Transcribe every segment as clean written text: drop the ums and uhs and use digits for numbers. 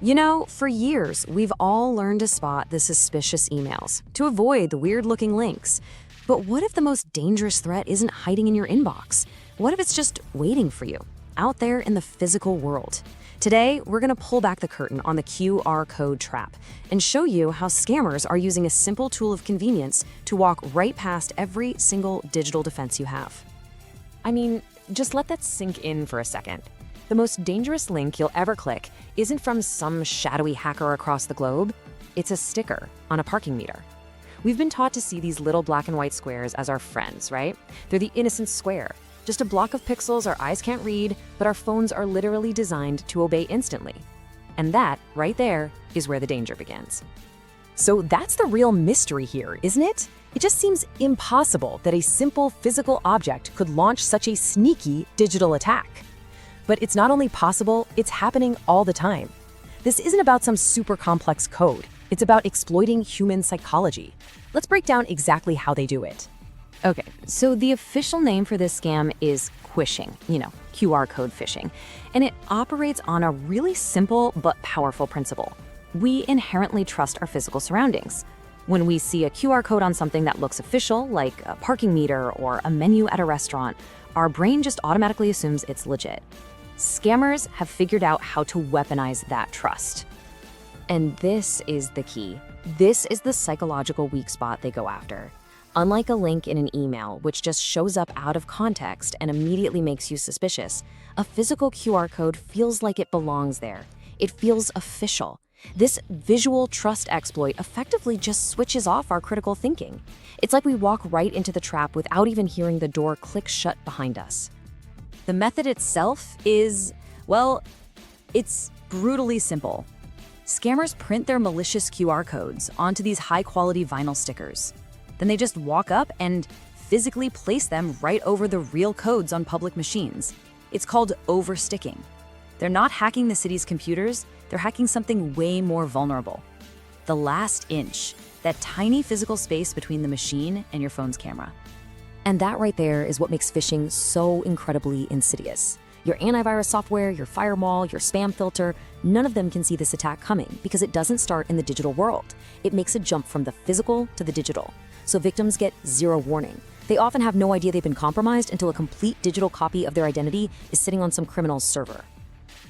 You know, for years, we've all learned to spot the suspicious emails, to avoid the weird-looking links. But what if the most dangerous threat isn't hiding in your inbox? What if it's just waiting for you, out there in the physical world? Today, we're going to pull back the curtain on the QR code trap and show you how scammers are using a simple tool of convenience to walk right past every single digital defense you have. I mean, just let that sink in for a second. The most dangerous link you'll ever click isn't from some shadowy hacker across the globe. It's a sticker on a parking meter. We've been taught to see these little black and white squares as our friends, right? They're the innocent square, just a block of pixels our eyes can't read, but our phones are literally designed to obey instantly. And that, right there, is where the danger begins. So that's the real mystery here, isn't it? It just seems impossible that a simple physical object could launch such a sneaky digital attack. But it's not only possible, it's happening all the time. This isn't about some super complex code. It's about exploiting human psychology. Let's break down exactly how they do it. Okay, so the official name for this scam is Quishing, QR code phishing, and it operates on a really simple but powerful principle. We inherently trust our physical surroundings. When we see a QR code on something that looks official, like a parking meter or a menu at a restaurant, our brain just automatically assumes it's legit. Scammers have figured out how to weaponize that trust. And this is the key. This is the psychological weak spot they go after. Unlike a link in an email, which just shows up out of context and immediately makes you suspicious, a physical QR code feels like it belongs there. It feels official. This visual trust exploit effectively just switches off our critical thinking. It's like we walk right into the trap without even hearing the door click shut behind us. The method itself is, well, it's brutally simple. Scammers print their malicious QR codes onto these high-quality vinyl stickers. Then they just walk up and physically place them right over the real codes on public machines. It's called oversticking. They're not hacking the city's computers, they're hacking something way more vulnerable. The last inch, that tiny physical space between the machine and your phone's camera. And that right there is what makes phishing so incredibly insidious. Your antivirus software, your firewall, your spam filter, none of them can see this attack coming because it doesn't start in the digital world. It makes a jump from the physical to the digital. So victims get zero warning. They often have no idea they've been compromised until a complete digital copy of their identity is sitting on some criminal's server.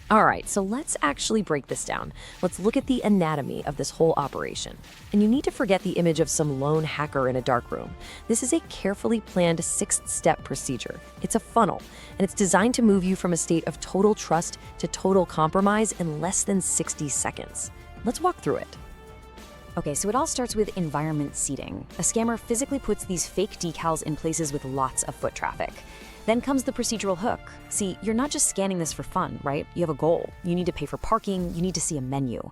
All right, so let's actually break this down. Let's look at the anatomy of this whole operation. And you need to forget the image of some lone hacker in a dark room. This is a carefully planned 6-step procedure. It's a funnel, and it's designed to move you from a state of total trust to total compromise in less than 60 seconds. Let's walk through it. Okay, so it all starts with environment seeding. A scammer physically puts these fake decals in places with lots of foot traffic. Then comes the procedural hook. See, you're not just scanning this for fun, right? You have a goal. You need to pay for parking, you need to see a menu.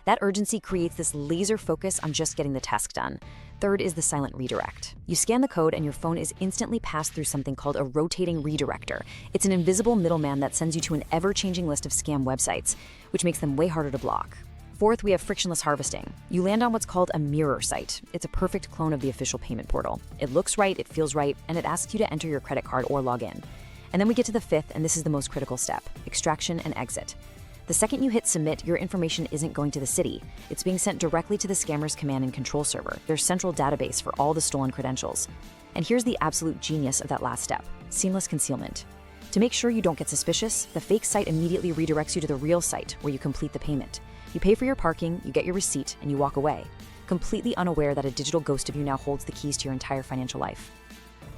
That urgency creates this laser focus on just getting the task done. Third is the silent redirect. You scan the code and your phone is instantly passed through something called a rotating redirector. It's an invisible middleman that sends you to an ever-changing list of scam websites, which makes them way harder to block. Fourth, we have frictionless harvesting. You land on what's called a mirror site. It's a perfect clone of the official payment portal. It looks right, it feels right, and it asks you to enter your credit card or log in. And then we get to the fifth, and this is the most critical step, extraction and exit. The second you hit submit, your information isn't going to the city. It's being sent directly to the scammer's command and control server, their central database for all the stolen credentials. And here's the absolute genius of that last step, seamless concealment. To make sure you don't get suspicious, the fake site immediately redirects you to the real site where you complete the payment. You pay for your parking, you get your receipt, and you walk away, completely unaware that a digital ghost of you now holds the keys to your entire financial life.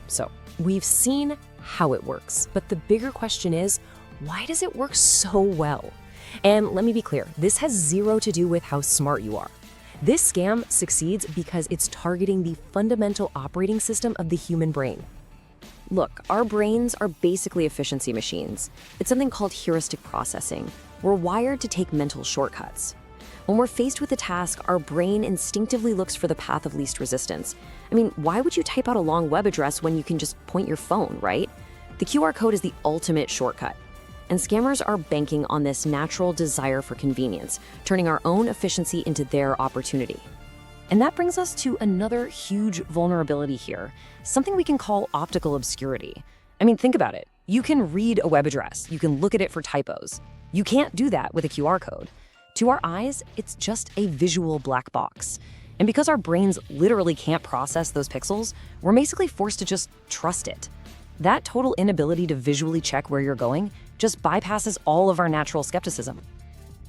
So, we've seen how it works, but the bigger question is, why does it work so well? And let me be clear, this has zero to do with how smart you are. This scam succeeds because it's targeting the fundamental operating system of the human brain. Look, our brains are basically efficiency machines. It's something called heuristic processing. We're wired to take mental shortcuts. When we're faced with a task, our brain instinctively looks for the path of least resistance. I mean, why would you type out a long web address when you can just point your phone, right? The QR code is the ultimate shortcut. And scammers are banking on this natural desire for convenience, turning our own efficiency into their opportunity. And that brings us to another huge vulnerability here, something we can call optical obscurity. I mean, think about it. You can read a web address, you can look at it for typos. You can't do that with a QR code. To our eyes, it's just a visual black box. And because our brains literally can't process those pixels, we're basically forced to just trust it. That total inability to visually check where you're going just bypasses all of our natural skepticism.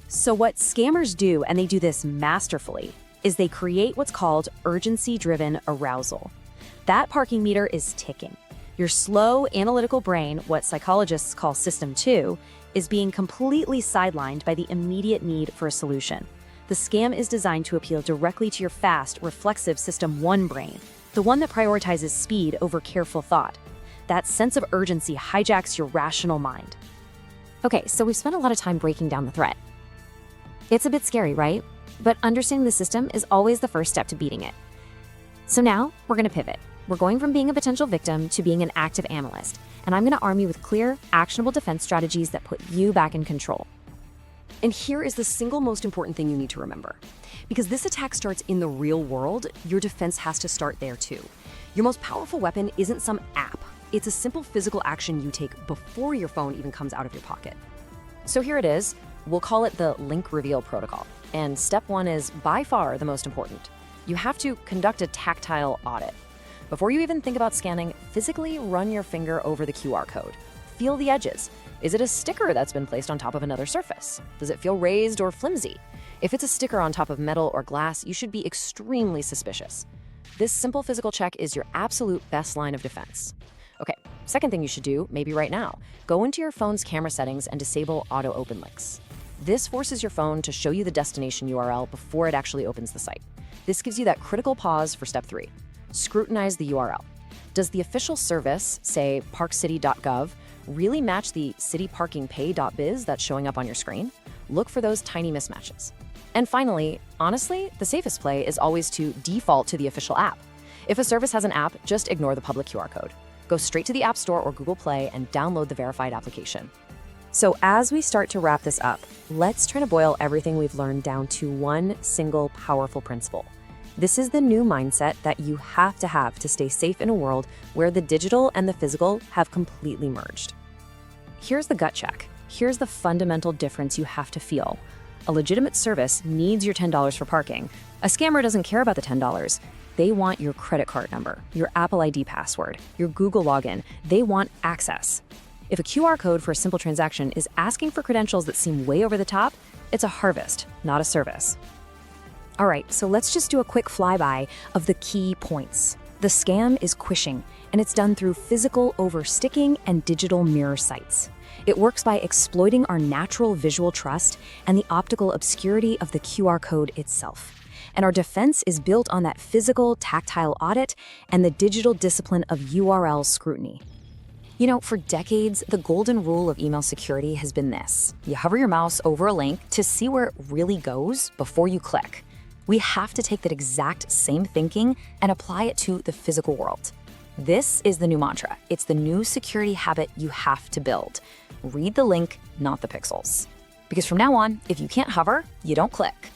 So what scammers do, and they do this masterfully, is they create what's called urgency-driven arousal. That parking meter is ticking. Your slow, analytical brain, what psychologists call System 2, is being completely sidelined by the immediate need for a solution. The scam is designed to appeal directly to your fast, reflexive System 1 brain, the one that prioritizes speed over careful thought. That sense of urgency hijacks your rational mind. Okay, so we've spent a lot of time breaking down the threat. It's a bit scary, right? But understanding the system is always the first step to beating it. So now, we're going to pivot. We're going from being a potential victim to being an active analyst, and I'm going to arm you with clear, actionable defense strategies that put you back in control. And here is the single most important thing you need to remember. Because this attack starts in the real world, your defense has to start there too. Your most powerful weapon isn't some app. It's a simple physical action you take before your phone even comes out of your pocket. So here it is. We'll call it the link reveal protocol. And step 1 is by far the most important. You have to conduct a tactile audit. Before you even think about scanning, physically run your finger over the QR code. Feel the edges. Is it a sticker that's been placed on top of another surface? Does it feel raised or flimsy? If it's a sticker on top of metal or glass, you should be extremely suspicious. This simple physical check is your absolute best line of defense. Okay, second thing you should do, maybe right now, go into your phone's camera settings and disable auto open links. This forces your phone to show you the destination URL before it actually opens the site. This gives you that critical pause for step 3. Scrutinize the URL. Does the official service, say parkcity.gov, really match the cityparkingpay.biz that's showing up on your screen? Look for those tiny mismatches. And finally, honestly, the safest play is always to default to the official app. If a service has an app, just ignore the public QR code. Go straight to the App Store or Google Play and download the verified application. So as we start to wrap this up, let's try to boil everything we've learned down to one single powerful principle. This is the new mindset that you have to stay safe in a world where the digital and the physical have completely merged. Here's the gut check. Here's the fundamental difference you have to feel. A legitimate service needs your $10 for parking. A scammer doesn't care about the $10. They want your credit card number, your Apple ID password, your Google login. They want access. If a QR code for a simple transaction is asking for credentials that seem way over the top, it's a harvest, not a service. All right, so let's just do a quick flyby of the key points. The scam is Quishing, and it's done through physical oversticking and digital mirror sites. It works by exploiting our natural visual trust and the optical obscurity of the QR code itself. And our defense is built on that physical tactile audit and the digital discipline of URL scrutiny. You know, for decades, the golden rule of email security has been this. You hover your mouse over a link to see where it really goes before you click. We have to take that exact same thinking and apply it to the physical world. This is the new mantra. It's the new security habit you have to build. Read the link, not the pixels. Because from now on, if you can't hover, you don't click.